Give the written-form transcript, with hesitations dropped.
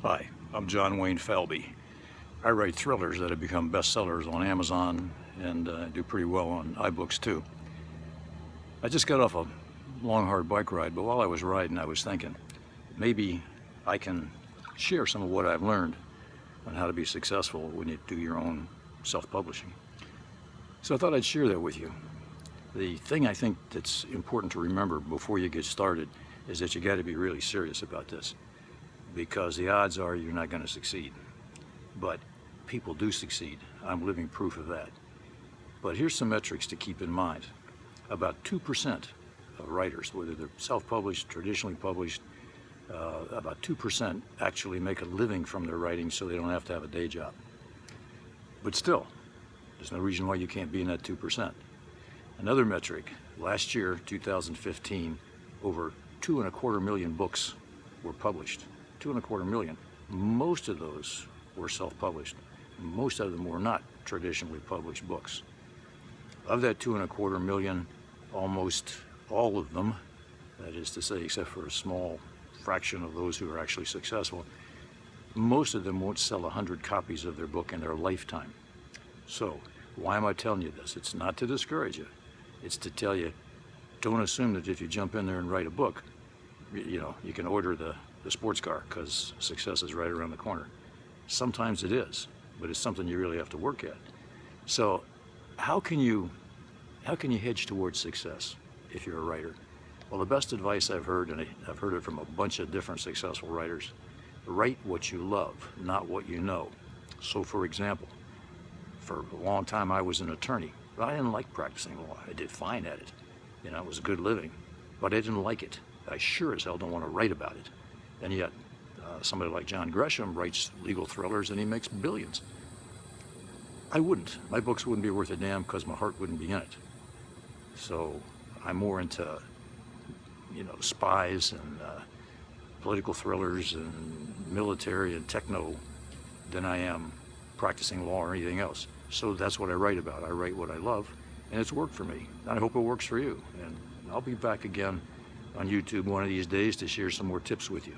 Hi, I'm John Wayne Falbey. I write thrillers that have become bestsellers on Amazon and do pretty well on iBooks too. I just got off a long, hard bike ride, but while I was riding, I was thinking maybe I can share some of what I've learned on how to be successful when you do your own self-publishing. So I thought I'd share that with you. The thing I think that's important to remember before you get started is that you got to be really serious about this, because the odds are you're not going to succeed. But people do succeed. I'm living proof of that. But here's some metrics to keep in mind. About 2% of writers, whether they're self-published, traditionally published, about 2% actually make a living from their writing, so they don't have to have a day job. But still, there's no reason why you can't be in that 2%. Another metric, last year, 2015, over 2.25 million books were published. 2.25 million. Most of those were self-published. Most of them were not traditionally published books. Of that 2.25 million, almost all of them, that is to say, except for a small fraction of those who are actually successful, most of them won't sell 100 copies of their book in their lifetime. So, why am I telling you this? It's not to discourage you. It's to tell you, don't assume that if you jump in there and write a book, you can order the sports car because success is right around the corner. Sometimes it is, but it's something you really have to work at. So how can you hedge towards success if you're a writer? Well, the best advice I've heard, and I've heard it from a bunch of different successful writers, write what you love, not what you know. So for example, for a long time I was an attorney, but I didn't like practicing law. I did fine at it. It was a good living, but I didn't like it. I sure as hell don't want to write about it. And yet, somebody like John Gresham writes legal thrillers and he makes billions. I wouldn't. My books wouldn't be worth a damn because my heart wouldn't be in it. So I'm more into, spies and political thrillers and military and techno than I am practicing law or anything else. So that's what I write about. I write what I love, and it's worked for me. And I hope it works for you. And I'll be back again on YouTube one of these days to share some more tips with you.